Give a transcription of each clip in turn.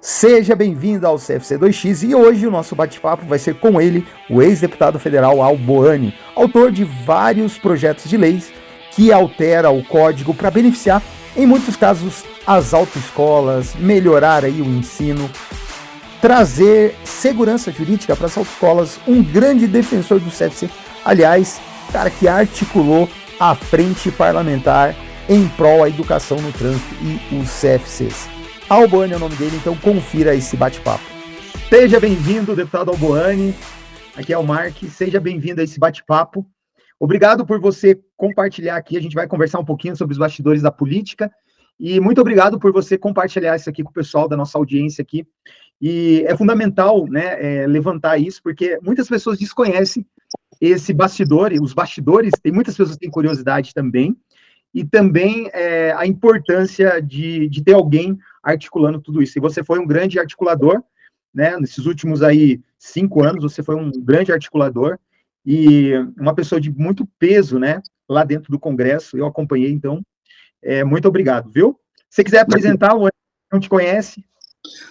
Seja bem-vindo ao CFC2X e hoje o nosso bate-papo vai ser com ele, o ex-deputado federal Al Boani, autor de vários projetos de leis que altera o código para beneficiar, em muitos casos, as autoescolas, melhorar aí o ensino, trazer segurança jurídica para as autoescolas, um grande defensor do CFC, aliás, cara que articulou a frente parlamentar em prol à educação no trânsito e os CFCs. Al Boani é o nome dele, então confira esse bate-papo. Seja bem-vindo, deputado Al Boani. Aqui é o Mark. Seja bem-vindo a esse bate-papo. Obrigado por você compartilhar aqui. A gente vai conversar um pouquinho sobre os bastidores da política. E muito obrigado por você compartilhar isso aqui com o pessoal da nossa audiência aqui. E é fundamental, né, levantar isso, porque muitas pessoas desconhecem esse bastidor, e os bastidores, tem muitas pessoas que têm curiosidade também, e também a importância de ter alguém articulando tudo isso. E você foi um grande articulador, né? Nesses últimos aí 5 anos, você foi um grande articulador e uma pessoa de muito peso, né? Lá dentro do Congresso, eu acompanhei, então, muito obrigado, viu? Se você quiser apresentar, o não te conhece.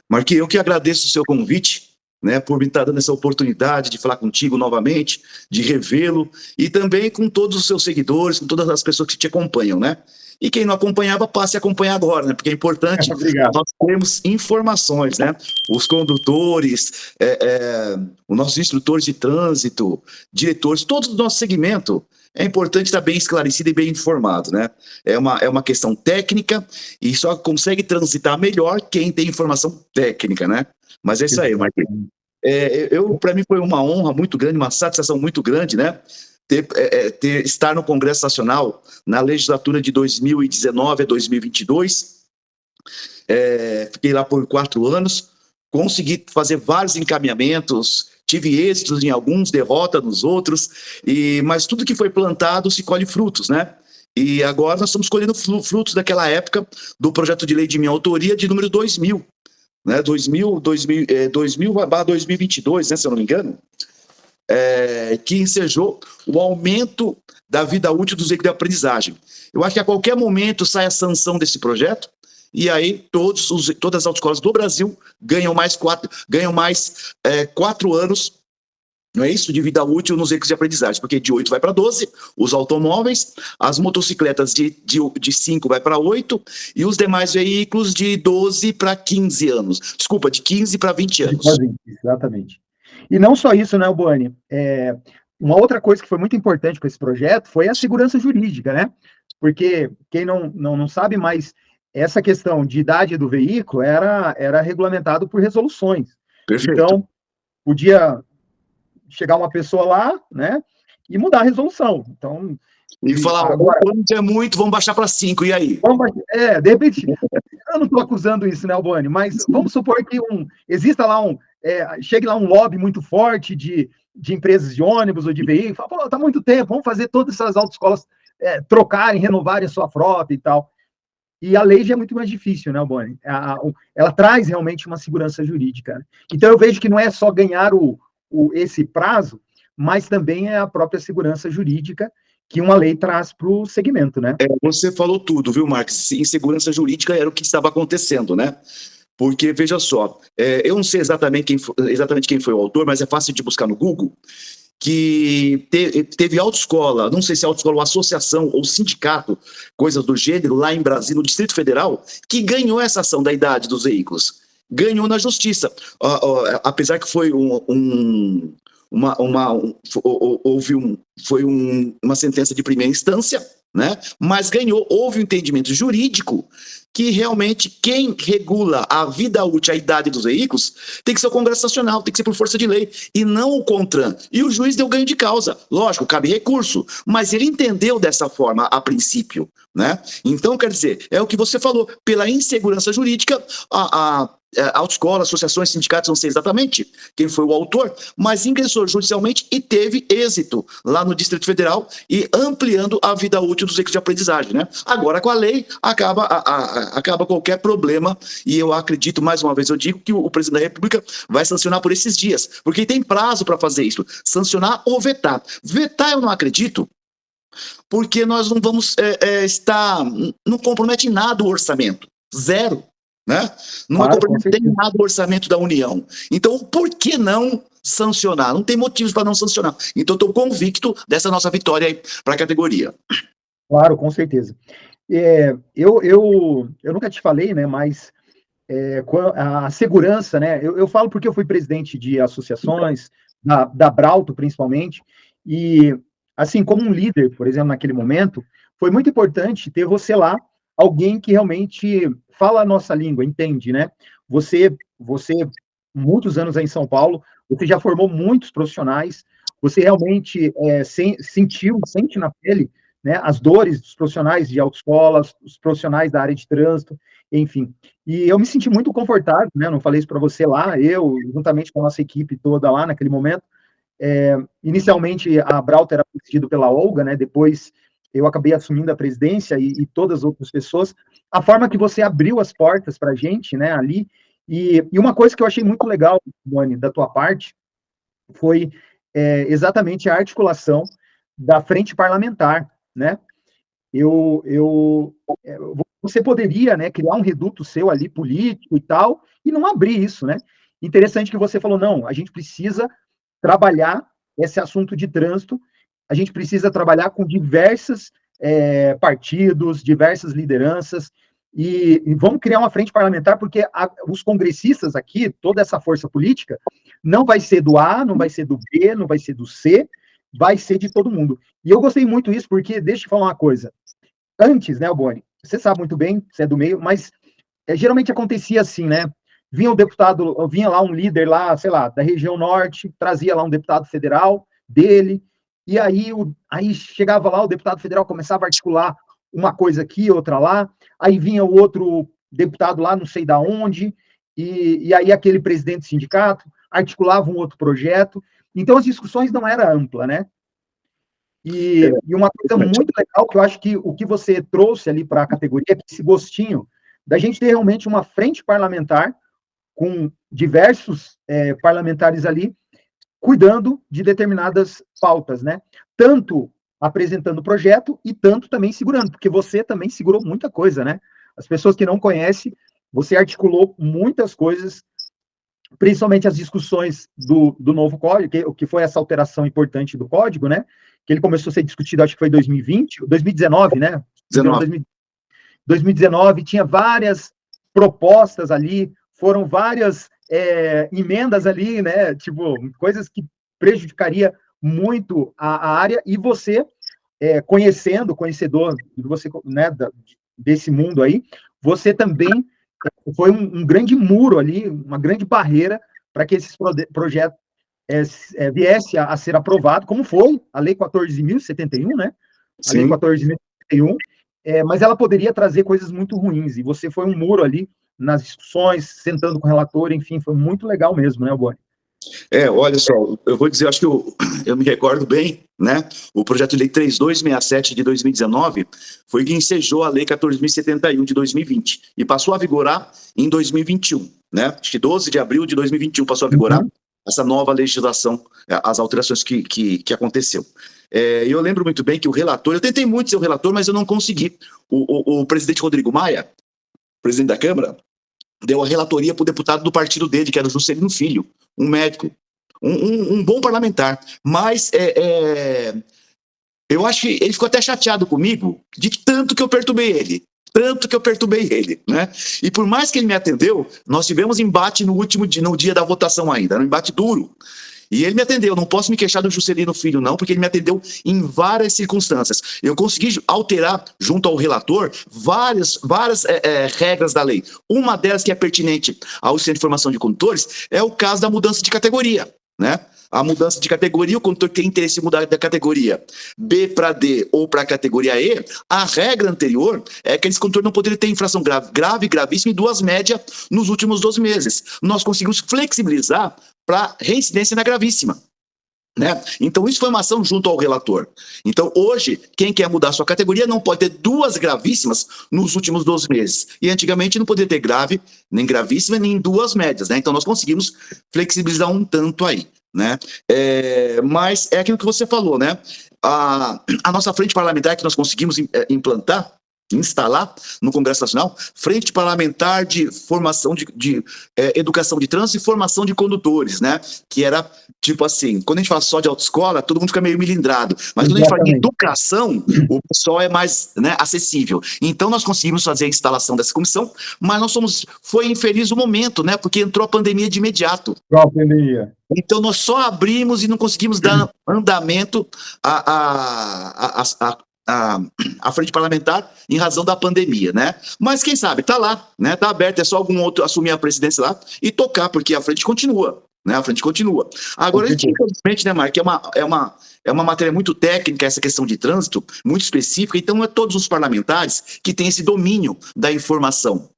Marquinhos, eu que agradeço o seu convite, né, por me estar dando essa oportunidade de falar contigo novamente, de revê-lo, e também com todos os seus seguidores, com todas as pessoas que te acompanham, né? E quem não acompanhava, passe a acompanhar agora, né? Porque é importante nós termos informações, né? Os condutores, os nossos instrutores de trânsito, diretores, todos do nosso segmento, é importante estar bem esclarecido e bem informado, né? É uma questão técnica e só consegue transitar melhor quem tem informação técnica, né? Mas é isso aí, Marquinhos. Para mim foi uma honra muito grande, uma satisfação muito grande, né? Estar no Congresso Nacional na legislatura de 2019 a 2022. Fiquei lá por 4 anos, consegui fazer vários encaminhamentos, tive êxitos em alguns, derrota nos outros, mas tudo que foi plantado se colhe frutos, né? E agora nós estamos colhendo frutos daquela época do projeto de lei de minha autoria de número 2000, né? 2000/2022, né, se eu não me engano, que ensejou o aumento da vida útil dos veículos de aprendizagem. Eu acho que a qualquer momento sai a sanção desse projeto, e aí todas as autoescolas do Brasil ganham mais 4 anos, não é isso, de vida útil nos veículos de aprendizagem, porque de 8 vai para 12, os automóveis, as motocicletas de 5 vai para 8, e os demais veículos de 12 para 15 anos. Desculpa, de 15 para 20 anos. Exatamente. E não só isso, né, Boani? Uma outra coisa que foi muito importante com esse projeto foi a segurança jurídica, né? Porque quem não sabe, mas essa questão de idade do veículo era regulamentado por resoluções. Perfeito. Então, podia chegar uma pessoa lá, né, e mudar a resolução. Então, e falar, agora é muito, vamos baixar para 5, e aí? De repente, eu não estou acusando isso, né, Albani, mas vamos supor que exista lá chegue lá um lobby muito forte de empresas de ônibus ou de veículos, fala, pô, tá muito tempo, vamos fazer todas essas autoescolas trocarem, renovarem a sua frota e tal. E a lei já é muito mais difícil, né, Albani? Ela traz realmente uma segurança jurídica. Então, eu vejo que não é só ganhar esse prazo, mas também é a própria segurança jurídica que uma lei traz para o segmento, né? Você falou tudo, viu, Marcos? Insegurança jurídica era o que estava acontecendo, né? Porque, veja só, eu não sei exatamente quem foi o autor, mas é fácil de buscar no Google, que teve autoescola, não sei se é autoescola ou associação ou sindicato, coisas do gênero, lá em Brasília, no Distrito Federal, que ganhou essa ação da idade dos veículos. Ganhou na justiça. Apesar que foi uma sentença de primeira instância, né? Mas ganhou, houve um entendimento jurídico que realmente quem regula a vida útil, a idade dos veículos, tem que ser o Congresso Nacional, tem que ser por força de lei, e não o CONTRAN. E o juiz deu ganho de causa. Lógico, cabe recurso, mas ele entendeu dessa forma a princípio, né? Então, quer dizer, é o que você falou, pela insegurança jurídica, autoescola, associações, sindicatos, não sei exatamente quem foi o autor, mas ingressou judicialmente e teve êxito lá no Distrito Federal e ampliando a vida útil dos veículos de aprendizagem, né? Agora, com a lei, acaba qualquer problema, e eu acredito, mais uma vez eu digo, que o presidente da República vai sancionar por esses dias, porque tem prazo para fazer isso, sancionar ou vetar. Vetar eu não acredito, porque nós não vamos não compromete em nada o orçamento, zero. né? Numa Claro, compra com não tem certeza. nada do orçamento da União. Então, por que não sancionar? Não tem motivos para não sancionar. Então, estou convicto dessa nossa vitória aí para a categoria. Claro, com certeza. Eu nunca te falei, né, mas a segurança, né, eu falo porque eu fui presidente de associações, da Brauto principalmente, e assim, como um líder, por exemplo, naquele momento, foi muito importante ter você lá, alguém que realmente fala a nossa língua, entende, né? Você, muitos anos aí em São Paulo, você já formou muitos profissionais, você realmente sente na pele, né, as dores dos profissionais de autoescolas, os profissionais da área de trânsito, enfim. E eu me senti muito confortável, né? Não falei isso para você lá, eu, juntamente com a nossa equipe toda lá naquele momento. Inicialmente, a Brauta era presidida pela Olga, né? Depois eu acabei assumindo a presidência e todas as outras pessoas. A forma que você abriu as portas para a gente, né, ali. E uma coisa que eu achei muito legal, Moni, da tua parte, foi exatamente a articulação da frente parlamentar, né? É, você poderia, né, criar um reduto seu ali político e tal, e não abrir isso, né? Interessante que você falou, não, a gente precisa trabalhar esse assunto de trânsito, a gente precisa trabalhar com diversos partidos, diversas lideranças, e vamos criar uma frente parlamentar, porque os congressistas aqui, toda essa força política, não vai ser do A, não vai ser do B, não vai ser do C, vai ser de todo mundo. E eu gostei muito disso, porque, deixa eu te falar uma coisa, antes, né, Boni, você sabe muito bem, você é do meio, mas geralmente acontecia assim, né? Vinha um deputado, vinha lá um líder lá, sei lá, da região norte, trazia lá um deputado federal dele, e aí chegava lá, o deputado federal começava a articular uma coisa aqui, outra lá, aí vinha o outro deputado lá, não sei da onde, e aí aquele presidente do sindicato articulava um outro projeto. Então as discussões não eram amplas, né? E uma coisa muito legal que eu acho que o que você trouxe ali para a categoria é esse gostinho da gente ter realmente uma frente parlamentar com diversos parlamentares ali cuidando de determinadas pautas, né? Tanto apresentando o projeto e tanto também segurando, porque você também segurou muita coisa, né? As pessoas que não conhecem, você articulou muitas coisas, principalmente as discussões do novo código, que foi essa alteração importante do código, né? Que ele começou a ser discutido, acho que foi em 2020, 2019, né? 19. 2019, tinha várias propostas ali, foram várias emendas ali, né? Tipo, coisas que prejudicaria muito a área, e você, conhecedor você, né, desse mundo aí, você também foi um grande muro ali, uma grande barreira para que esses projetos viesse a ser aprovado, como foi a Lei 14.071, né? A Lei Sim. 14.071, mas ela poderia trazer coisas muito ruins, e você foi um muro ali nas discussões, sentando com o relator, enfim, foi muito legal mesmo, né, Boni? Olha só, eu vou dizer, acho que eu me recordo bem, né? O projeto de lei 3267 de 2019 foi que ensejou a lei 14.071 de 2020 e passou a vigorar em 2021, né? Acho que 12 de abril de 2021 passou a vigorar essa nova legislação, as alterações que aconteceu. Eu lembro muito bem que o relator, eu tentei muito ser o relator, mas eu não consegui. O presidente Rodrigo Maia, presidente da Câmara, deu a relatoria para o deputado do partido dele, que era o Juscelino Filho, um médico, um bom parlamentar. Mas eu acho que ele ficou até chateado comigo de tanto que eu perturbei ele. Tanto que eu perturbei ele, né? E por mais que ele me atendeu, nós tivemos embate no último dia, no dia da votação ainda, era um embate duro. E ele me atendeu, não posso me queixar do Juscelino Filho, não, porque ele me atendeu em várias circunstâncias. Eu consegui alterar, junto ao relator, várias regras da lei. Uma delas que é pertinente ao Centro de Formação de Condutores é o caso da mudança de categoria, né? A mudança de categoria, o condutor tem interesse em mudar da categoria B para D ou para a categoria E, a regra anterior é que esse condutor não poderia ter infração grave, gravíssima e duas médias nos últimos 12 meses. Nós conseguimos flexibilizar para reincidência na gravíssima, né? Então isso foi uma ação junto ao relator. Então hoje, quem quer mudar sua categoria não pode ter duas gravíssimas nos últimos 12 meses. E antigamente não podia ter grave, nem gravíssima, nem duas médias, né? Então nós conseguimos flexibilizar um tanto aí, né? Mas é aquilo que você falou, né? A nossa frente parlamentar que nós conseguimos implantar, instalar no Congresso Nacional Frente Parlamentar de Formação de Educação de Trânsito e Formação de Condutores, né? Que era, tipo assim, quando a gente fala só de autoescola, todo mundo fica meio milindrado, mas quando a gente fala de educação, o pessoal é mais, né, acessível. Então nós conseguimos fazer a instalação dessa comissão, mas foi infeliz o momento, né? Porque entrou a pandemia de imediato. Qual pandemia? Então nós só abrimos e não conseguimos dar andamento a frente parlamentar em razão da pandemia, né? Mas quem sabe, tá lá, né? Tá aberto, é só algum outro assumir a presidência lá e tocar, porque a frente continua, né? A frente continua. Agora, a gente, infelizmente, né, Marco, é uma matéria muito técnica, essa questão de trânsito, muito específica, então não é todos os parlamentares que têm esse domínio da informação.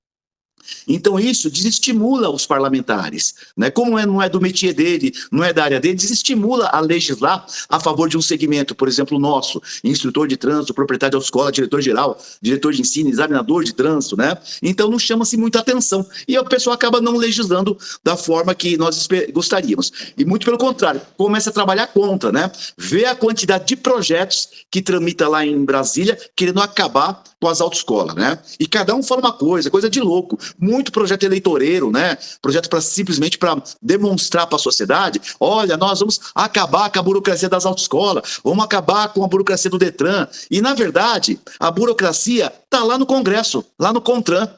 Então isso desestimula os parlamentares, né? Como não é do métier dele, não é da área dele, desestimula a legislar a favor de um segmento, por exemplo, o nosso, instrutor de trânsito, proprietário de autoescola, diretor-geral, diretor de ensino, examinador de trânsito, né? Então não chama-se muita atenção e a pessoa acaba não legislando da forma que nós gostaríamos. E muito pelo contrário, começa a trabalhar contra, né? Vê a quantidade de projetos que tramita lá em Brasília, querendo acabar com as autoescolas, né? E cada um fala uma coisa de louco. Muito projeto eleitoreiro, né? Projeto simplesmente para demonstrar para a sociedade: olha, nós vamos acabar com a burocracia das autoescolas, vamos acabar com a burocracia do Detran. E, na verdade, a burocracia está lá no Congresso, lá no CONTRAN,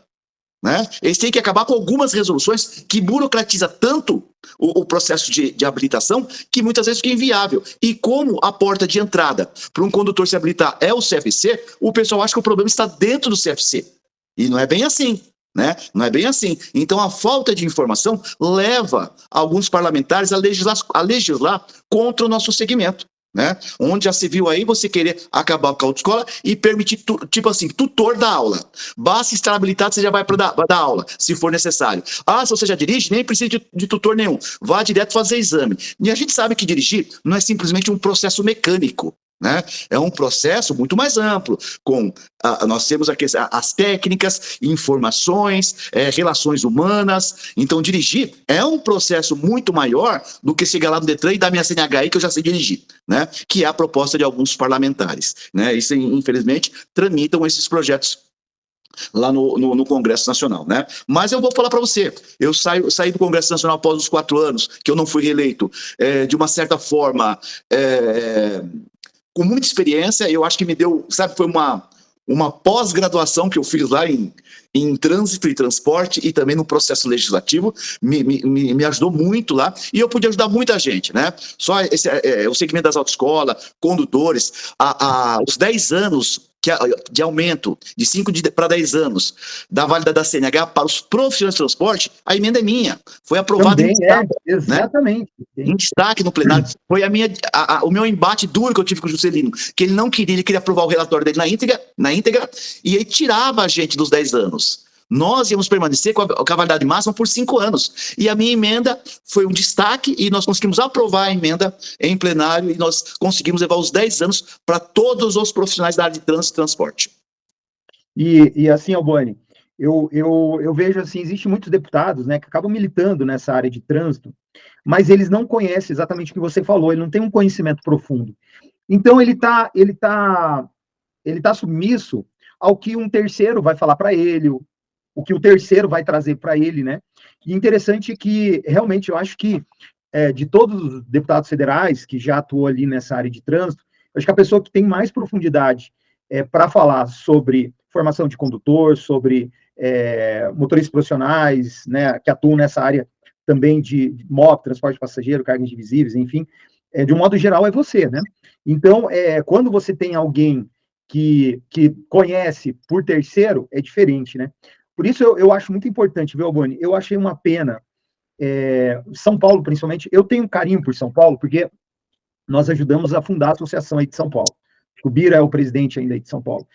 né? Eles têm que acabar com algumas resoluções que burocratiza tanto o processo de habilitação que muitas vezes fica inviável. E como a porta de entrada para um condutor se habilitar é o CFC, o pessoal acha que o problema está dentro do CFC. E não é bem assim. Né? Não é bem assim. Então a falta de informação leva alguns parlamentares a legislar contra o nosso segmento, né? Onde já se viu aí você querer acabar com a autoescola e permitir, tipo assim, tutor da aula. Basta estar habilitado, você já vai para dar aula, se for necessário. Ah, se você já dirige, nem precisa de tutor nenhum. Vá direto fazer exame. E a gente sabe que dirigir não é simplesmente um processo mecânico, né? É um processo muito mais amplo, nós temos aqui as técnicas, informações, relações humanas. Então dirigir é um processo muito maior do que chegar lá no Detran e dar minha CNH aí que eu já sei dirigir, né? Que é a proposta de alguns parlamentares, né? Isso, infelizmente, tramitam esses projetos lá no Congresso Nacional, né? Mas eu vou falar para você, eu saí do Congresso Nacional após os 4 anos, que eu não fui reeleito, de uma certa forma, com muita experiência. Eu acho que me deu, sabe, foi uma pós-graduação que eu fiz lá em trânsito e transporte e também no processo legislativo, me ajudou muito lá e eu pude ajudar muita gente, né? Só o segmento das autoescolas, condutores, os 10 anos de aumento de 5 para 10 anos da validade da CNH para os profissionais de transporte, a emenda é minha. Foi aprovada em destaque, exatamente, né? Em destaque no plenário. Foi o meu embate duro que eu tive com o Juscelino, que ele não queria, ele queria aprovar o relatório dele na íntegra, e ele tirava a gente dos 10 anos. Nós íamos permanecer com a validade máxima por 5 anos. E a minha emenda foi um destaque e nós conseguimos aprovar a emenda em plenário e nós conseguimos levar os 10 anos para todos os profissionais da área de trânsito e transporte. E assim, Albani, eu vejo assim, existem muitos deputados, né, que acabam militando nessa área de trânsito, mas eles não conhecem exatamente o que você falou, ele não tem um conhecimento profundo. Então ele tá submisso ao que um terceiro vai falar para ele, o que o terceiro vai trazer para ele, né? E interessante que, realmente, eu acho que de todos os deputados federais que já atuou ali nessa área de trânsito, eu acho que a pessoa que tem mais profundidade para falar sobre formação de condutor, sobre motoristas profissionais, né, que atuam nessa área também de moto, transporte de passageiro, cargas indivisíveis, enfim, de um modo geral é você, né? Então, quando você tem alguém que conhece por terceiro, é diferente, né? Por isso eu acho muito importante, viu, Albani? Eu achei uma pena, São Paulo, principalmente, eu tenho carinho por São Paulo, porque nós ajudamos a fundar a associação aí de São Paulo. O Bira é o presidente ainda aí de São Paulo.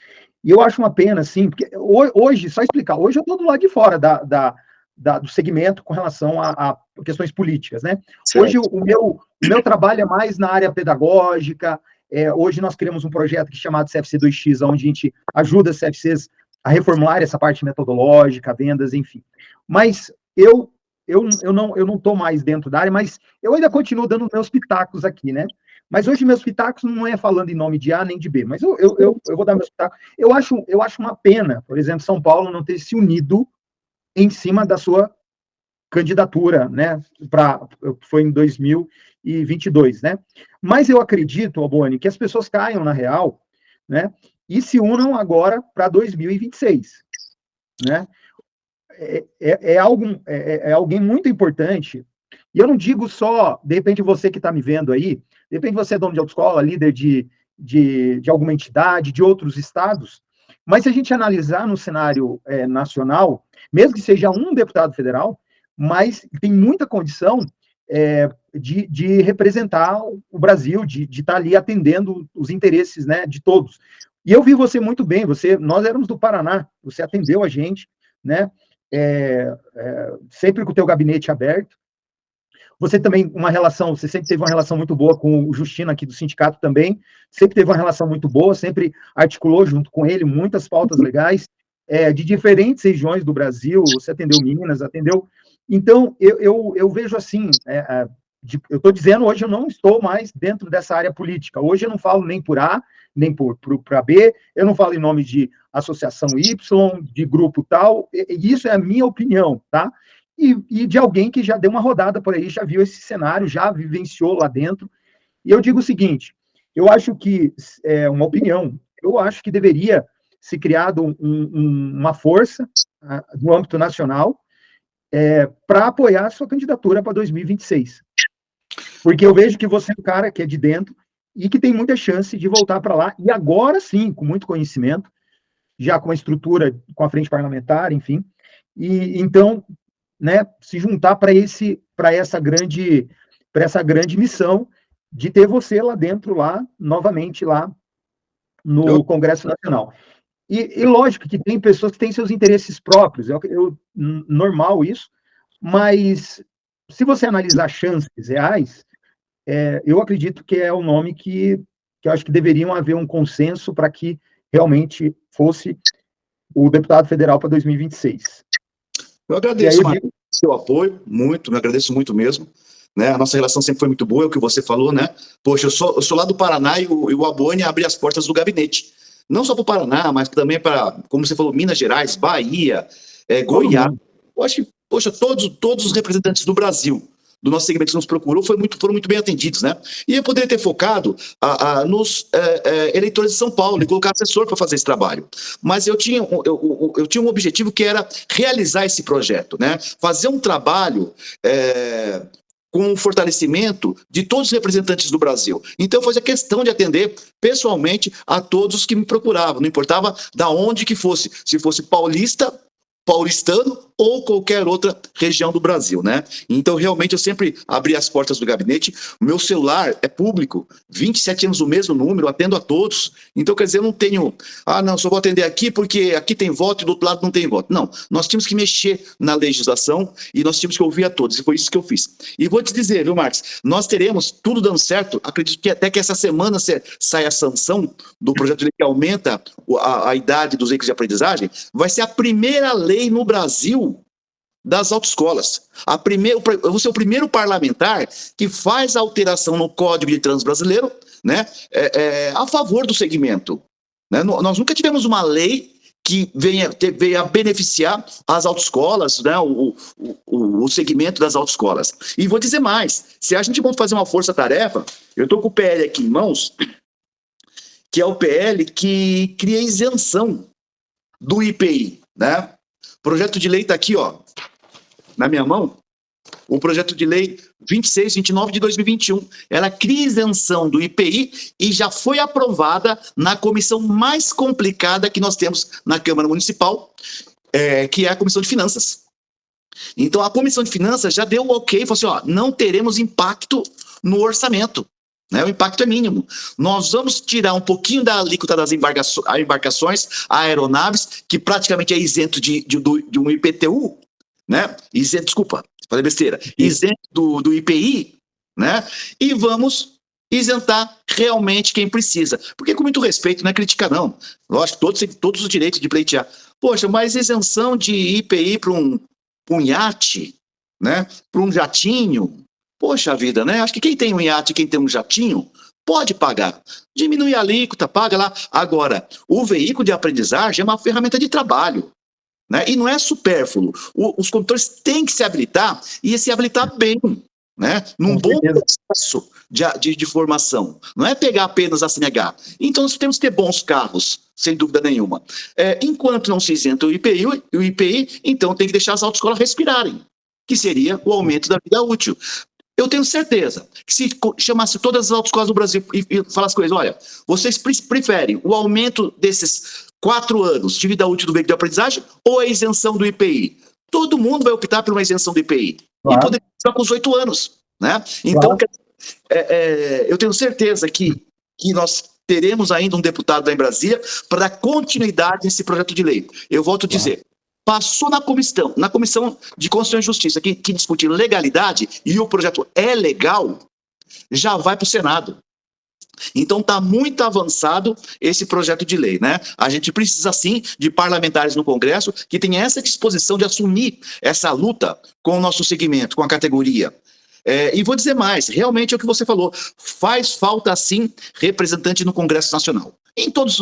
E eu acho uma pena, assim, porque hoje, só explicar, hoje eu estou do lado de fora do segmento com relação a questões políticas, né? Certo. Hoje o meu trabalho é mais na área pedagógica. Hoje nós criamos um projeto que é chamado CFC2X, onde a gente ajuda as CFCs a reformular essa parte metodológica, vendas, enfim. Mas eu não estou mais dentro da área, mas eu ainda continuo dando meus pitacos aqui, né? Mas hoje meus pitacos não é falando em nome de A nem de B, mas eu vou dar meus pitacos. Eu acho uma pena, por exemplo, São Paulo não ter se unido em cima da sua candidatura, né? Foi em 2022, né? Mas eu acredito, Alboane, que as pessoas caiam na real, né? E se unam agora para 2026, né? É alguém muito importante. E eu não digo só, de repente, você que está me vendo aí, de repente você é dono de autoescola, líder de alguma entidade, de outros estados, mas se a gente analisar no cenário nacional, mesmo que seja um deputado federal, mas tem muita condição de representar o Brasil, de estar ali atendendo os interesses, né, de todos. E eu vi você muito bem, nós éramos do Paraná, você atendeu a gente, né, sempre com o teu gabinete aberto. Você também, você sempre teve uma relação muito boa com o Justino aqui do sindicato também, sempre teve uma relação muito boa, sempre articulou junto com ele muitas pautas legais, de diferentes regiões do Brasil, você atendeu Minas, atendeu... Então, eu vejo assim, eu estou dizendo, hoje eu não estou mais dentro dessa área política, hoje eu não falo nem por A, nem por B, eu não falo em nome de associação Y, de grupo tal, e isso é a minha opinião, tá? E de alguém que já deu uma rodada por aí, já viu esse cenário, já vivenciou lá dentro. E eu digo o seguinte, eu acho que, uma opinião, eu acho que deveria ser criado uma força no âmbito nacional para apoiar a sua candidatura para 2026. Porque eu vejo que você é um cara que é de dentro e que tem muita chance de voltar para lá, e agora sim, com muito conhecimento, já com a estrutura, com a frente parlamentar, enfim. E então, né, se juntar para essa grande missão de ter você lá dentro, novamente lá no Congresso Nacional. E lógico que tem pessoas que têm seus interesses próprios, normal isso, mas se você analisar chances reais, eu acredito que é um nome que eu acho que deveriam haver um consenso para que realmente fosse o deputado federal para 2026. Eu agradeço, Marcos, seu apoio, muito, me agradeço muito mesmo. Né? A nossa relação sempre foi muito boa, é o que você falou, né? Poxa, eu sou lá do Paraná e o Alboane abre as portas do gabinete. Não só para o Paraná, mas também para, como você falou, Minas Gerais, Bahia, Goiás. Eu acho que, poxa, todos os representantes do Brasil, do nosso segmento que nos procurou, foram muito bem atendidos, né? E eu poderia ter focado nos eleitores de São Paulo e colocar assessor para fazer esse trabalho. Mas eu tinha um objetivo que era realizar esse projeto, né? Fazer um trabalho com o fortalecimento de todos os representantes do Brasil. Então eu fazia questão de atender pessoalmente a todos que me procuravam, não importava da onde que fosse, se fosse paulistano ou qualquer outra região do Brasil, né? Então, realmente, eu sempre abri as portas do gabinete. O meu celular é público, 27 anos o mesmo número, atendo a todos. Então, quer dizer, eu não tenho... não, só vou atender aqui porque aqui tem voto e do outro lado não tem voto. Não, nós tínhamos que mexer na legislação e nós tínhamos que ouvir a todos, e foi isso que eu fiz. E vou te dizer, viu, Marcos, nós teremos tudo dando certo, acredito que até que essa semana saia a sanção do projeto de lei que aumenta a idade dos veículos de aprendizagem, vai ser a primeira lei no Brasil das autoescolas. Eu vou ser o primeiro parlamentar que faz a alteração no Código de Trânsito Brasileiro, né, a favor do segmento. Né? Nós nunca tivemos uma lei que venha beneficiar as autoescolas, né, o segmento das autoescolas. E vou dizer mais, se a gente for fazer uma força-tarefa, eu estou com o PL aqui em mãos, que é o PL que cria isenção do IPI, né? O projeto de lei está aqui, ó, na minha mão, o projeto de lei 2629 de 2021. Ela cria isenção do IPI e já foi aprovada na comissão mais complicada que nós temos na Câmara Municipal, que é a Comissão de Finanças. Então, a Comissão de Finanças já deu o ok, falou assim, ó, não teremos impacto no orçamento. Né, o impacto é mínimo. Nós vamos tirar um pouquinho da alíquota das embarcações, aeronaves, que praticamente é isento de um IPTU, né? Desculpa, falei besteira. Isento do IPI, né? E vamos isentar realmente quem precisa. Porque, com muito respeito, não é criticar, não. Lógico, todos os direitos de pleitear. Poxa, mas isenção de IPI para um iate, né? Para um jatinho. poxa vida, né? Acho que quem tem um iate, quem tem um jatinho, pode pagar. Diminui a alíquota, paga lá. Agora, o veículo de aprendizagem é uma ferramenta de trabalho, né? E não é supérfluo. Os condutores têm que se habilitar e se habilitar bem, né? Num bom processo de formação. Não é pegar apenas a CNH. Então, nós temos que ter bons carros, sem dúvida nenhuma. Enquanto não se isenta o IPI, então tem que deixar as autoescolas respirarem, que seria o aumento da vida útil. Eu tenho certeza que se chamasse todas as autoescolas do Brasil e falasse com eles, olha, vocês preferem o aumento desses 4 anos de vida útil do veículo de aprendizagem ou a isenção do IPI? Todo mundo vai optar por uma isenção do IPI. Claro. E poder começar com os 8 anos. Né? Então, claro. Eu tenho certeza que nós teremos ainda um deputado lá em Brasília para dar continuidade nesse projeto de lei. Eu volto a dizer, passou na comissão de Constituição e Justiça, que discute legalidade, e o projeto é legal, já vai para o Senado. Então está muito avançado esse projeto de lei, né? A gente precisa sim de parlamentares no Congresso que tenham essa disposição de assumir essa luta com o nosso segmento, com a categoria. E vou dizer mais, realmente é o que você falou, faz falta sim representante no Congresso Nacional. Em todos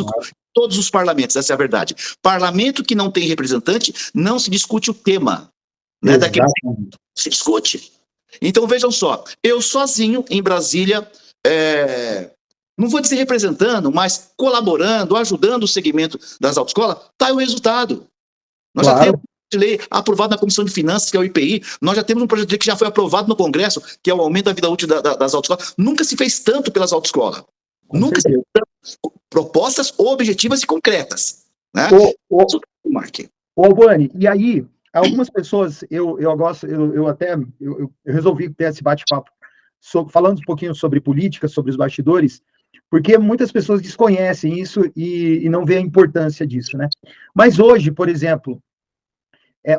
os parlamentos, essa é a verdade. Parlamento que não tem representante, não se discute o tema, né, daquele se discute. Então vejam só, eu sozinho em Brasília, não vou dizer representando, mas colaborando, ajudando o segmento das autoescolas, está aí o resultado. Nós já temos de lei aprovado na Comissão de Finanças, que é o IPI, nós já temos um projeto de lei que já foi aprovado no Congresso, que é o aumento da vida útil das autoescolas. Nunca se fez tanto pelas autoescolas. Nunca se fez tanto. Propostas objetivas e concretas. Né? Albani, e aí, algumas pessoas, eu resolvi ter esse bate-papo falando um pouquinho sobre política, sobre os bastidores, porque muitas pessoas desconhecem isso e não vê a importância disso, né? Mas hoje, por exemplo,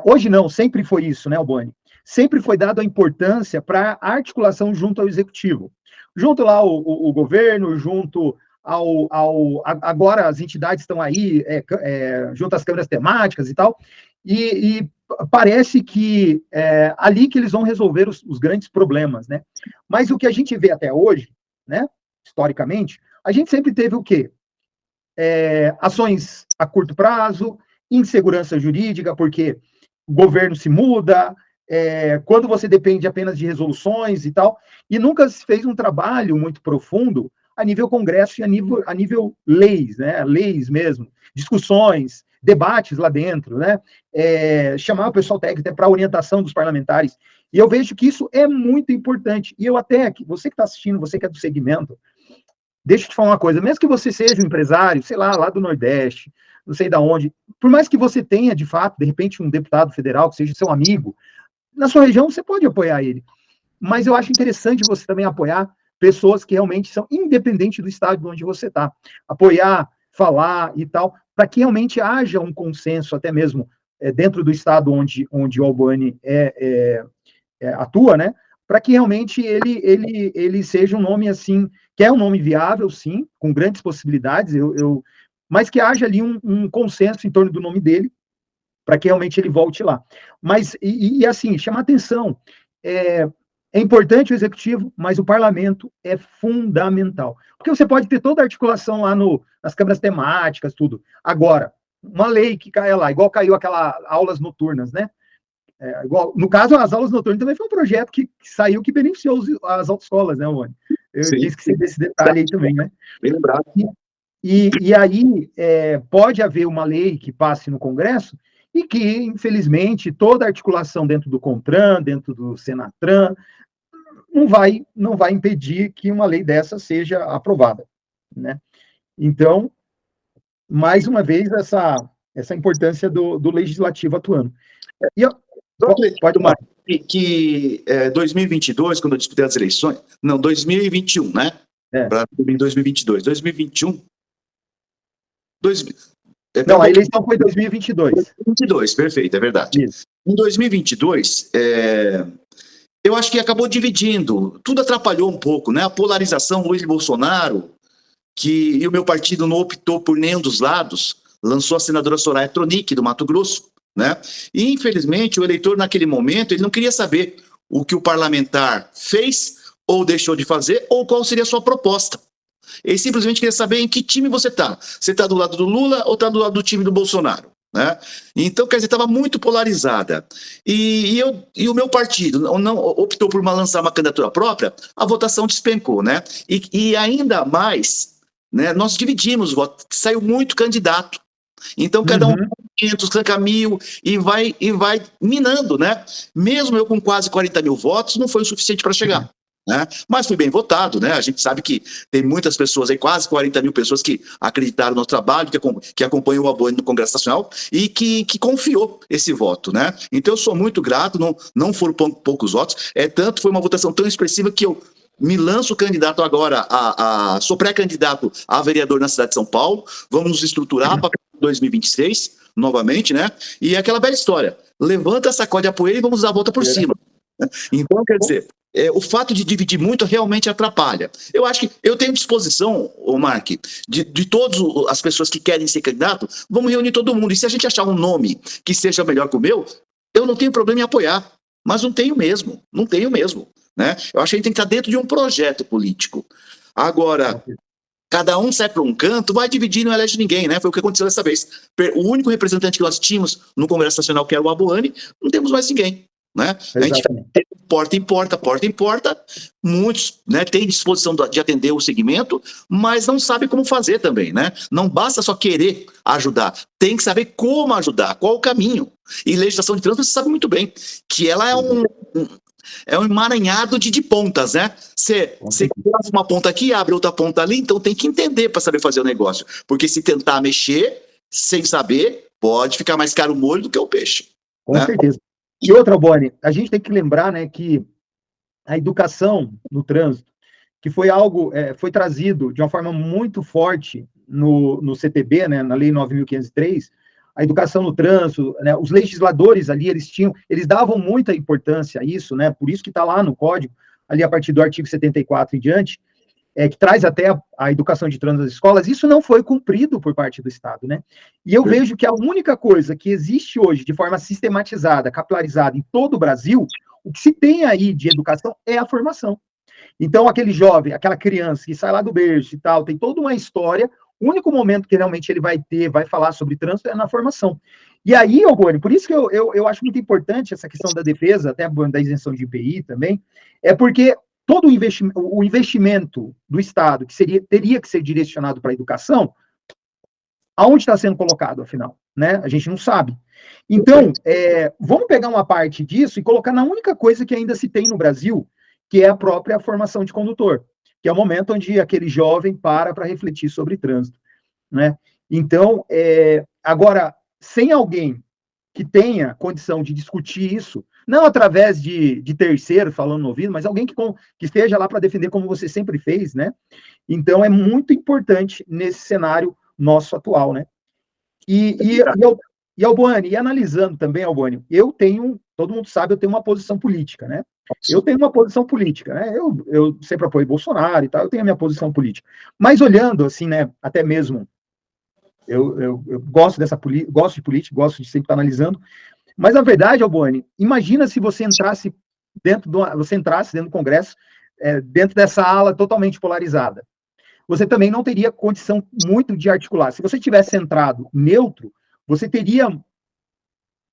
hoje não, sempre foi isso, né, Albani? Sempre foi dado a importância para a articulação junto ao executivo. Junto lá o governo, junto agora as entidades estão aí, junto às câmeras temáticas e tal, e parece que ali que eles vão resolver os grandes problemas, né? Mas o que a gente vê até hoje, né, historicamente, a gente sempre teve o quê? Ações a curto prazo, insegurança jurídica, porque o governo se muda, quando você depende apenas de resoluções e tal, e nunca se fez um trabalho muito profundo a nível Congresso e a nível leis, né? Leis mesmo, discussões, debates lá dentro, né? Chamar o pessoal técnico para a orientação dos parlamentares. E eu vejo que isso é muito importante. E eu até, você que está assistindo, você que é do segmento, deixa eu te falar uma coisa, mesmo que você seja um empresário, sei lá do Nordeste, não sei de onde, por mais que você tenha, de fato, de repente, um deputado federal que seja seu amigo, na sua região você pode apoiar ele. Mas eu acho interessante você também apoiar pessoas que realmente são independentes do estado onde você está. Apoiar, falar e tal, para que realmente haja um consenso, até mesmo dentro do estado onde o Albani atua, né? Para que realmente ele seja um nome assim, que é um nome viável, sim, com grandes possibilidades, mas que haja ali um consenso em torno do nome dele, para que realmente ele volte lá. Mas, assim, chamar atenção, é importante o executivo, mas o parlamento é fundamental. Porque você pode ter toda a articulação lá nas câmaras temáticas, tudo. Agora, uma lei que caia lá, igual caiu aquelas aulas noturnas, né? No caso, as aulas noturnas também foi um projeto que saiu que beneficiou as autoescolas, né, Rony? Eu esqueci desse detalhe aí também, né? Bem lembrado. E aí pode haver uma lei que passe no Congresso e que, infelizmente, toda a articulação dentro do CONTRAN, dentro do SENATRAN, não vai impedir que uma lei dessa seja aprovada, né? Então, mais uma vez, essa importância do legislativo atuando. Pode mais. Que 2022, quando eu disputei as eleições, não, 2021, né? Para 2022. 2021... Não, a eleição foi em 2022. 2022, perfeito, é verdade. Isso. Em 2022, eu acho que acabou dividindo, tudo atrapalhou um pouco, né? A polarização, Luiz Bolsonaro, e o meu partido não optou por nenhum dos lados, lançou a senadora Soraya Tronic, do Mato Grosso, né? E, infelizmente, o eleitor, naquele momento, ele não queria saber o que o parlamentar fez ou deixou de fazer, ou qual seria a sua proposta. Ele simplesmente queria saber em que time você está. Você está do lado do Lula ou está do lado do time do Bolsonaro? Né? Então, quer dizer, estava muito polarizada. E o meu partido não optou por lançar uma candidatura própria, a votação despencou. Né? E ainda mais, né, nós dividimos o voto, saiu muito candidato. Então, cada um 500, 1.000 e vai minando, né? Mesmo eu com quase 40 mil votos, não foi o suficiente para chegar. Né? Mas fui bem votado, né? A gente sabe que tem muitas pessoas aí, quase 40 mil pessoas que acreditaram no trabalho, que acompanhou o Alboani no Congresso Nacional e que confiou esse voto, né? Então eu sou muito grato, não foram poucos votos, tanto foi uma votação tão expressiva que eu me lanço candidato agora, sou pré-candidato a vereador na cidade de São Paulo, vamos nos estruturar para 2026, novamente, né? E é aquela velha história, levanta, sacode a poeira e vamos dar a volta por cima. Então, quer dizer, o fato de dividir muito realmente atrapalha. Eu acho que eu tenho disposição, Mark, de todas as pessoas que querem ser candidato, vamos reunir todo mundo. E se a gente achar um nome que seja melhor que o meu, eu não tenho problema em apoiar. Mas não tenho mesmo. Né? Eu acho que a gente tem que estar dentro de um projeto político. Agora, cada um sai para um canto, vai dividir e não elege ninguém, né? Foi o que aconteceu dessa vez. O único representante que nós tínhamos no Congresso Nacional, que era o Alboani, não temos mais ninguém. Né? A gente porta em porta, muitos, né, têm disposição de atender o segmento, mas não sabem como fazer também, né? Não basta só querer ajudar, tem que saber como ajudar, qual o caminho. E legislação de trânsito você sabe muito bem, que ela é um emaranhado de pontas, né? Você faz uma ponta aqui, abre outra ponta ali, então tem que entender para saber fazer o negócio, porque se tentar mexer sem saber, pode ficar mais caro o molho do que o peixe. Com certeza. E outra, Boni, a gente tem que lembrar, né, que a educação no trânsito, que foi algo, foi trazido de uma forma muito forte no CTB, né, na Lei 9.503, a educação no trânsito, né, os legisladores ali, eles davam muita importância a isso, né, por isso que está lá no Código, ali a partir do artigo 74 em diante, que traz até a educação de trânsito nas escolas, isso não foi cumprido por parte do Estado, né? E eu vejo que a única coisa que existe hoje de forma sistematizada, capilarizada em todo o Brasil, o que se tem aí de educação é a formação. Então, aquele jovem, aquela criança que sai lá do berço e tal, tem toda uma história, o único momento que realmente ele vai falar sobre trânsito é na formação. E aí, Alboani, por isso que eu acho muito importante essa questão da defesa, até da isenção de IPI também, é porque todo o investimento do Estado, que teria que ser direcionado para a educação, aonde está sendo colocado, afinal? Né? A gente não sabe. Então, vamos pegar uma parte disso e colocar na única coisa que ainda se tem no Brasil, que é a própria formação de condutor, que é o momento onde aquele jovem para refletir sobre trânsito. Né? Então, agora, sem alguém que tenha condição de discutir isso, não através de terceiro falando no ouvido, mas alguém que esteja lá para defender como você sempre fez, né? Então, é muito importante nesse cenário nosso atual, né? E Alboani, e analisando também, Alboani, todo mundo sabe, eu tenho uma posição política, né? Eu tenho uma posição política, né? Eu sempre apoio Bolsonaro e tal, eu tenho a minha posição política. Mas olhando, assim, né, até mesmo, eu gosto gosto de política, gosto de sempre estar analisando, mas, na verdade, Alboani, imagina se você entrasse dentro do Congresso, dentro dessa ala totalmente polarizada. Você também não teria condição muito de articular. Se você tivesse entrado neutro, você teria,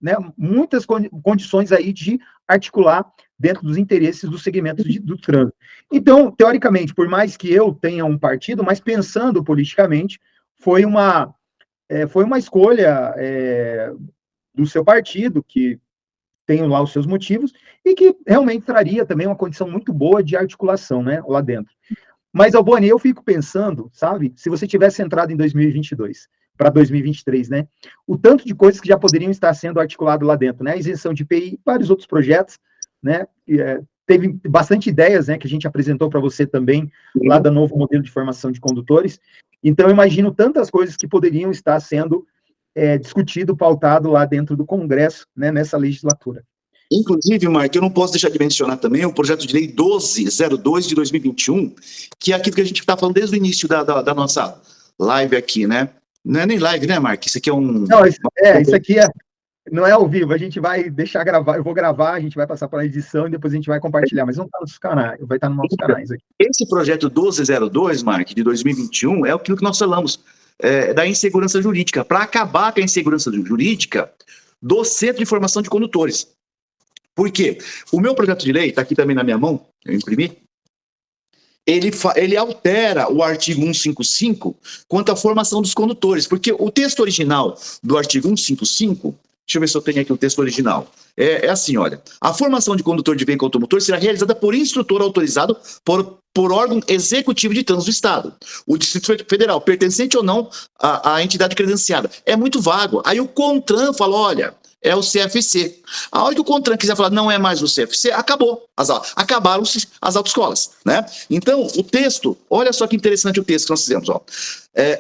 né, muitas condições aí de articular dentro dos interesses dos segmentos do trânsito. Então, teoricamente, por mais que eu tenha um partido, mas pensando politicamente, foi uma escolha do seu partido, que tem lá os seus motivos, e que realmente traria também uma condição muito boa de articulação, né, lá dentro. Mas, Alboani, eu fico pensando, sabe, se você tivesse entrado em 2022 para 2023, né, o tanto de coisas que já poderiam estar sendo articulado lá dentro, né, a isenção de IPI, vários outros projetos, né, teve bastante ideias, né, que a gente apresentou para você também, lá do novo modelo de formação de condutores. Então, eu imagino tantas coisas que poderiam estar sendo discutido, pautado lá dentro do Congresso, né, nessa legislatura. Inclusive, Mark, eu não posso deixar de mencionar também o projeto de lei 1202 de 2021, que é aquilo que a gente está falando desde o início da nossa live aqui, né? Não é nem live, né, Mark? Isso aqui é um... Não, isso aqui Não é ao vivo, a gente vai deixar gravar, eu vou gravar, a gente vai passar para a edição e depois a gente vai compartilhar, mas não está nos canais, vai estar nos nossos canais aqui. Esse projeto 1202, Mark, de 2021, é aquilo que nós falamos, da insegurança jurídica, para acabar com a insegurança jurídica do Centro de Formação de Condutores. Por quê? O meu projeto de lei, está aqui também na minha mão, eu imprimi, ele altera o artigo 155 quanto à formação dos condutores, porque o texto original do artigo 155, deixa eu ver se eu tenho aqui o texto original, é assim, olha, a formação de condutor de veículo automotor será realizada por instrutor autorizado por órgão executivo de trânsito do Estado, o Distrito Federal, pertencente ou não à entidade credenciada. É muito vago. Aí o CONTRAN fala, olha, é o CFC. A hora que o CONTRAN quiser falar não é mais o CFC, acabou. Acabaram-se as autoescolas, né? Então, o texto, olha só que interessante o texto que nós fizemos, ó.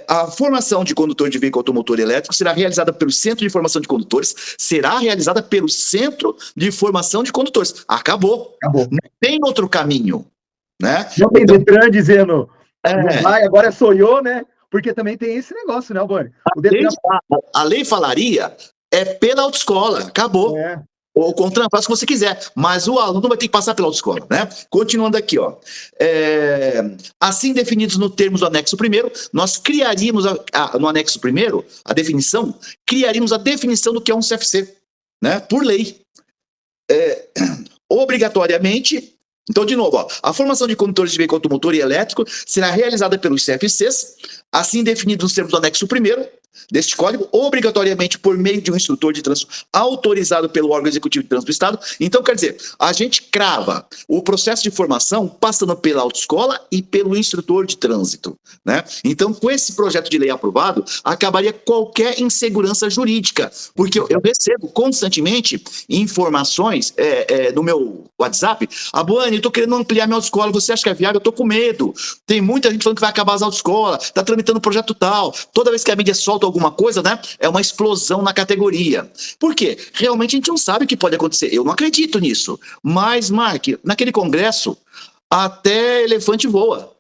A formação de condutor de veículo automotor elétrico será realizada pelo Centro de Formação de Condutores, será realizada pelo Centro de Formação de Condutores. Acabou. Não tem outro caminho, né? Não tem Detran dizendo, não vai, agora sou eu, né? Porque também tem esse negócio, né, Albani? A lei falaria pela autoescola, acabou. O CONTRAN, faz o que você quiser, mas o aluno vai ter que passar pela autoescola, né? Continuando aqui, ó. Assim definidos no termos do anexo 1º, nós criaríamos, no anexo 1º, a definição, criaríamos a definição do que é um CFC, né? Por lei. Obrigatoriamente, então, de novo, ó, a formação de condutores de veículo automotor e elétrico será realizada pelos CFCs, assim definidos nos termos do anexo 1º deste código, obrigatoriamente por meio de um instrutor de trânsito autorizado pelo órgão executivo de trânsito do Estado. Então, quer dizer, a gente crava o processo de formação passando pela autoescola e pelo instrutor de trânsito, né? Então, com esse projeto de lei aprovado, acabaria qualquer insegurança jurídica, porque eu recebo constantemente informações no meu WhatsApp, Boani, eu estou querendo ampliar minha autoescola, você acha que é viável? Eu estou com medo. Tem muita gente falando que vai acabar as autoescolas, está tramitando um projeto tal, toda vez que a mídia solta alguma coisa, né, é uma explosão na categoria. Por quê? Realmente a gente não sabe o que pode acontecer. Eu não acredito nisso. Mas, Mark, naquele congresso, até elefante voa.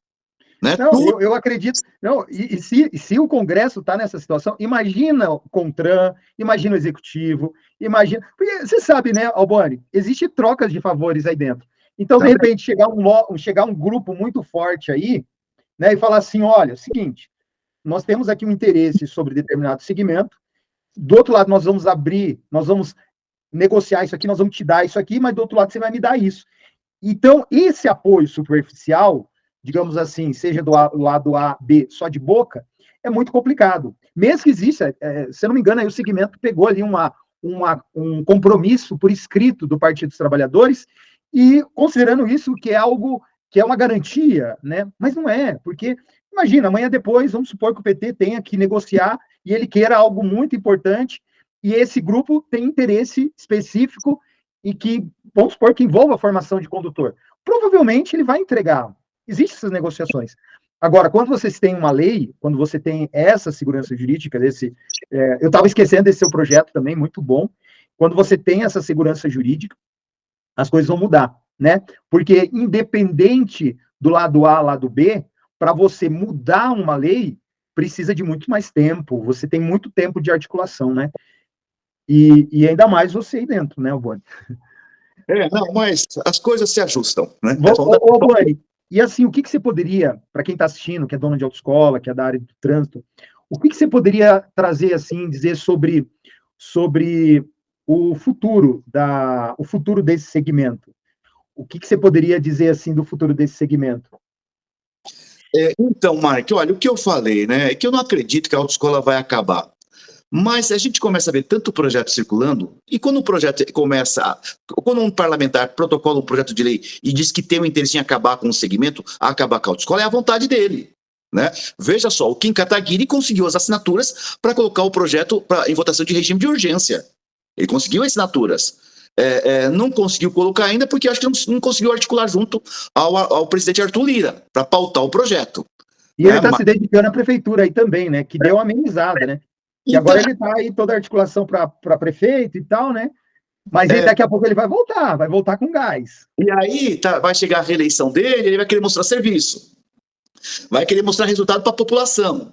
Né? Não, eu acredito. Não, e se o Congresso está nessa situação, imagina o CONTRAN, imagina o Executivo, imagina. Porque você sabe, né, Albani, existe trocas de favores aí dentro. Então, de repente, chegar um grupo muito forte aí, né, e falar assim: olha, é o seguinte, nós temos aqui um interesse sobre determinado segmento, do outro lado nós vamos abrir, nós vamos negociar isso aqui, nós vamos te dar isso aqui, mas do outro lado você vai me dar isso. Então, esse apoio superficial, digamos assim, seja do lado A, B, só de boca, é muito complicado. Mesmo que exista, se eu não me engano, aí o segmento pegou ali um compromisso por escrito do Partido dos Trabalhadores, e considerando isso que é algo que é uma garantia, né? Mas não é, porque imagina, amanhã depois, vamos supor que o PT tenha que negociar e ele queira algo muito importante, e esse grupo tem interesse específico e que, vamos supor que envolva a formação de condutor. Provavelmente ele vai entregar. Existem essas negociações. Agora, quando vocês têm uma lei, quando você tem essa segurança jurídica, eu estava esquecendo desse seu projeto também, muito bom. Quando você tem essa segurança jurídica, as coisas vão mudar, né? Porque independente do lado A, lado B, para você mudar uma lei, precisa de muito mais tempo, você tem muito tempo de articulação, né? E ainda mais você aí dentro, né, Albani? Não, mas as coisas se ajustam, né? Albani, e assim, o que você poderia, para quem está assistindo, que é dono de autoescola, que é da área do trânsito, o que você poderia trazer, assim, dizer sobre o futuro desse segmento? O que você poderia dizer, assim, do futuro desse segmento? Então, Mark, olha, o que eu falei, né, é que eu não acredito que a autoescola vai acabar. Mas a gente começa a ver tanto projeto circulando, e quando quando um parlamentar protocola um projeto de lei e diz que tem o interesse em acabar com o segmento, acabar com a autoescola, é a vontade dele. Né? Veja só, o Kim Kataguiri conseguiu as assinaturas para colocar o projeto em votação de regime de urgência. Ele conseguiu as assinaturas. Não conseguiu colocar ainda porque acho que não conseguiu articular junto ao presidente Arthur Lira para pautar o projeto. E ele está se dedicando à prefeitura aí também, né? Que deu uma amenizada, né? E então, agora ele está aí toda a articulação para prefeito e tal, né? Mas daqui a pouco ele vai voltar com gás. E aí vai chegar a reeleição dele, ele vai querer mostrar serviço. Vai querer mostrar resultado para a população.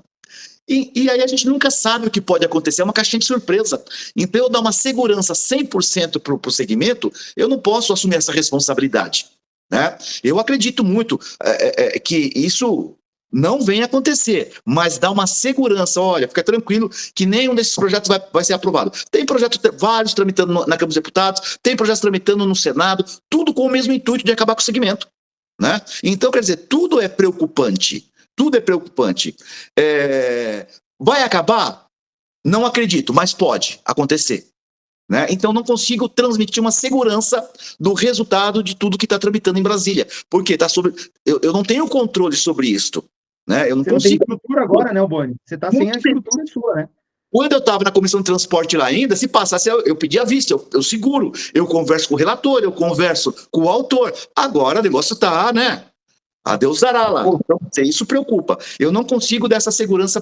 E aí a gente nunca sabe o que pode acontecer, é uma caixinha de surpresa. Então, eu dar uma segurança 100% para o segmento, eu não posso assumir essa responsabilidade, né? Eu acredito muito que isso não venha acontecer, mas dá uma segurança, olha, fica tranquilo que nenhum desses projetos vai ser aprovado. Tem projetos vários tramitando na Câmara dos Deputados, tem projetos tramitando no Senado, tudo com o mesmo intuito de acabar com o segmento, né? Então, quer dizer, tudo é preocupante. Tudo é preocupante. Vai acabar? Não acredito, mas pode acontecer, né? Então não consigo transmitir uma segurança do resultado de tudo que está tramitando em Brasília, porque tá sobre. Eu não tenho controle sobre isso, né? Eu não Você consigo. não tem estrutura agora, né, Boni? Você está sem a estrutura sua, né? Quando eu estava na comissão de transporte lá ainda, se passasse, eu pedi a vista, eu seguro, eu converso com o relator, eu converso com o autor. Agora o negócio está, né? A Deus dará lá. Então, isso preocupa. Eu não consigo dar essa segurança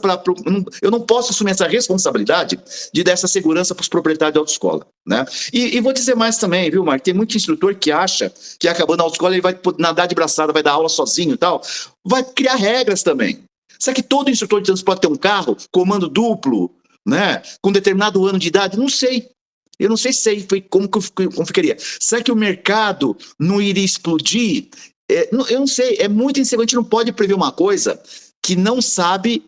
eu não posso assumir essa responsabilidade de dar essa segurança para os proprietários de autoescola, né? E vou dizer mais também, viu, Marco? Tem muito instrutor que acha que acabando a autoescola ele vai nadar de braçada, vai dar aula sozinho e tal. Vai criar regras também. Será que todo instrutor de transporte tem um carro, comando duplo, né? Com determinado ano de idade? Não sei. Eu não sei se foi como ficaria. Será que o mercado não iria explodir? Eu não sei, é muito inseguro, a gente não pode prever uma coisa que não sabe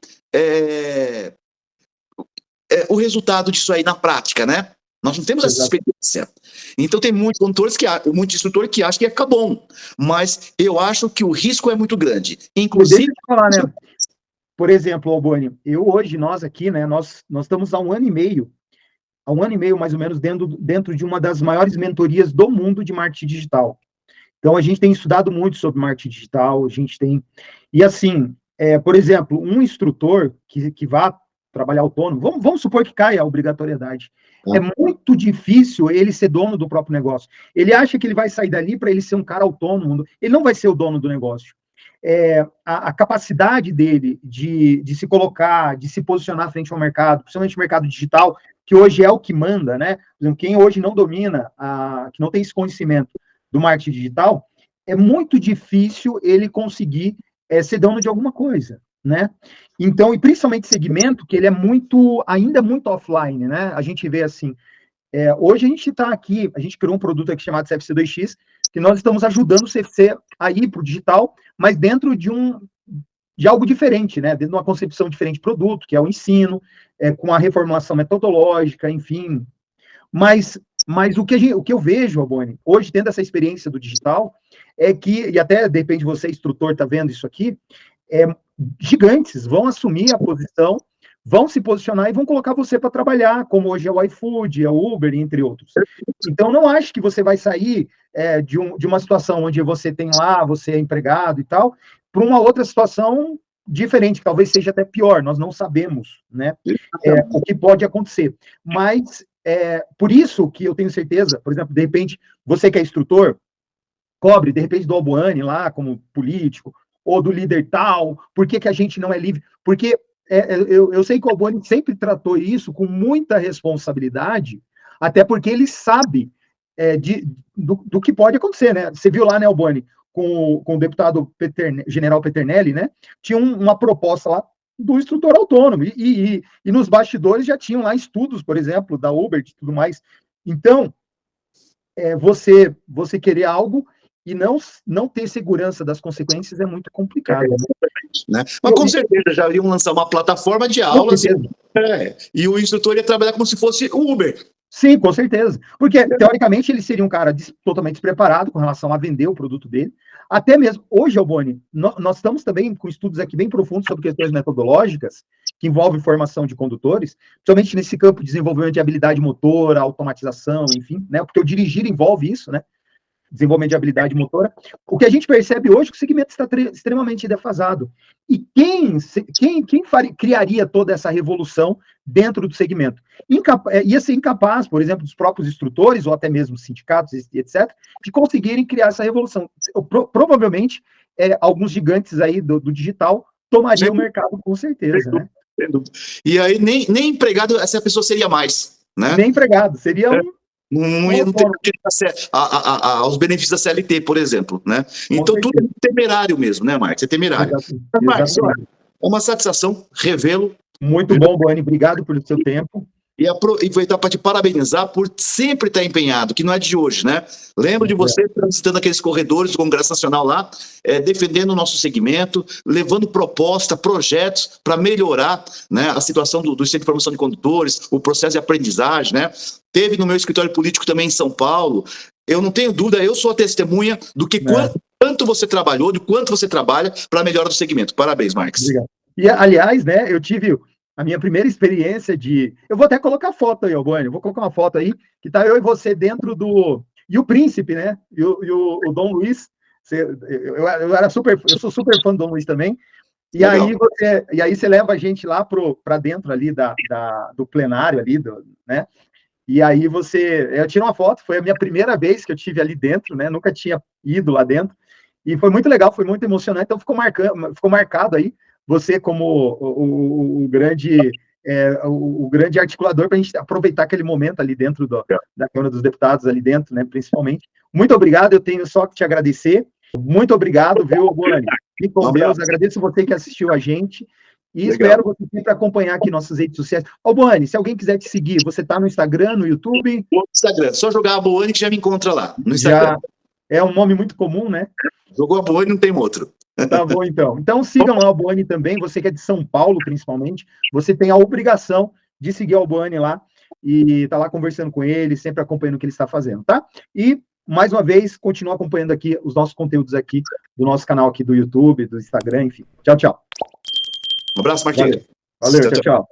o resultado disso aí na prática, né? Nós não temos essa experiência. Então tem muitos condutores muito instrutor que acham que ia ficar bom, mas eu acho que o risco é muito grande. Inclusive... Deixa eu te falar, né? Por exemplo, Alboni, nós aqui, né, nós estamos há um ano e meio mais ou menos dentro de uma das maiores mentorias do mundo de marketing digital. Então, a gente tem estudado muito sobre marketing digital, a gente tem... E, assim, por exemplo, um instrutor que vá trabalhar autônomo, vamos supor que caia a obrigatoriedade. É muito difícil ele ser dono do próprio negócio. Ele acha que ele vai sair dali para ele ser um cara autônomo. Ele não vai ser o dono do negócio. A capacidade dele de se colocar, de se posicionar frente ao mercado, principalmente o mercado digital, que hoje é o que manda, né? Por exemplo, quem hoje não domina, que não tem esse conhecimento do marketing digital, é muito difícil ele conseguir ser dono de alguma coisa, né? Então, e principalmente segmento, que ele é ainda muito offline, né? A gente vê assim, hoje a gente está aqui, a gente criou um produto aqui chamado CFC2X, que nós estamos ajudando o CFC a ir para o digital, mas dentro de algo diferente, né? Dentro de uma concepção diferente de produto, que é o ensino, com a reformulação metodológica, enfim. Mas o que eu vejo, Alboni, hoje, tendo essa experiência do digital, é que, e até, de repente, você, instrutor, está vendo isso aqui, gigantes vão assumir a posição, vão se posicionar e vão colocar você para trabalhar, como hoje é o iFood, é o Uber, entre outros. Então, não acho que você vai sair de uma situação onde você é empregado e tal, para uma outra situação diferente, que talvez seja até pior, nós não sabemos, né, o que pode acontecer. Mas, por isso que eu tenho certeza, por exemplo, de repente, você que é instrutor, cobre, de repente, do Alboani lá, como político, ou do líder tal, por que a gente não é livre? Porque eu sei que o Alboani sempre tratou isso com muita responsabilidade, até porque ele sabe do que pode acontecer, né? Você viu lá, né, Alboani, com o deputado General Peternelli, né? Tinha uma proposta lá do instrutor autônomo, e nos bastidores já tinham lá estudos, por exemplo, da Uber e tudo mais. Então, você querer algo e não ter segurança das consequências é muito complicado. Né? Mas com certeza já iriam lançar uma plataforma de aulas e o instrutor ia trabalhar como se fosse o Uber. Sim, com certeza. Porque, teoricamente, ele seria um cara totalmente despreparado com relação a vender o produto dele. Até mesmo, hoje, Alboni, nós estamos também com estudos aqui bem profundos sobre questões metodológicas que envolvem formação de condutores, principalmente nesse campo de desenvolvimento de habilidade motora, automatização, enfim, né? Porque o dirigir envolve isso, né? Desenvolvimento de habilidade motora. O que a gente percebe hoje é que o segmento está extremamente defasado. E quem criaria toda essa revolução dentro do segmento? Ia ser incapaz, por exemplo, dos próprios instrutores, ou até mesmo sindicatos, etc., de conseguirem criar essa revolução. Provavelmente, alguns gigantes aí do digital tomariam o mercado, com certeza. Né? E aí, nem empregado, essa pessoa seria mais. Né? Nem empregado, seria não tem direito aos benefícios da CLT, por exemplo, né? Então tudo é temerário mesmo, né, Marcos? É temerário. Marcos, é uma satisfação revê-lo, Muito bom, Boani, obrigado pelo seu tempo. E aproveitar para te parabenizar por sempre estar empenhado, que não é de hoje, né? Lembro de você transitando aqueles corredores do Congresso Nacional lá, defendendo o nosso segmento, levando proposta, projetos para melhorar, né, a situação do Centro de Formação de Condutores, o processo de aprendizagem, né? Teve no meu escritório político também em São Paulo. Eu não tenho dúvida, eu sou a testemunha do que quanto você trabalhou, de quanto você trabalha para a melhora do segmento. Parabéns, Marques. Obrigado. E, aliás, né, eu tive a minha primeira experiência de... Eu vou até colocar foto aí, Albani, vou colocar uma foto aí, que tá eu e você dentro do... E o Príncipe, né? E o Dom Luiz. Eu era super... Eu sou super fã do Dom Luiz também. E aí você leva a gente lá para dentro ali do plenário ali, né? E aí eu tirei uma foto, foi a minha primeira vez que eu tive ali dentro, né? Nunca tinha ido lá dentro. E foi muito legal, foi muito emocionante, então ficou marcado aí você como o grande articulador para a gente aproveitar aquele momento ali dentro da Câmara dos Deputados, ali dentro, né, principalmente. Muito obrigado, eu tenho só que te agradecer. Muito obrigado, viu, Boani? Fique com Deus, agradeço você que assistiu a gente e espero você sempre acompanhar aqui nossas redes sociais. Boani, se alguém quiser te seguir, você está no Instagram, no YouTube? No Instagram, só jogar a Boani que já me encontra lá, no Instagram. É um nome muito comum, né? Jogou a Boani, não tem outro. Tá bom, então. Então sigam lá o Boani também, você que é de São Paulo, principalmente, você tem a obrigação de seguir o Boani lá e tá lá conversando com ele, sempre acompanhando o que ele está fazendo, tá? E, mais uma vez, continua acompanhando aqui os nossos conteúdos aqui, do nosso canal aqui do YouTube, do Instagram, enfim. Tchau, tchau. Um abraço, Marquinhos. Valeu, tchau, tchau.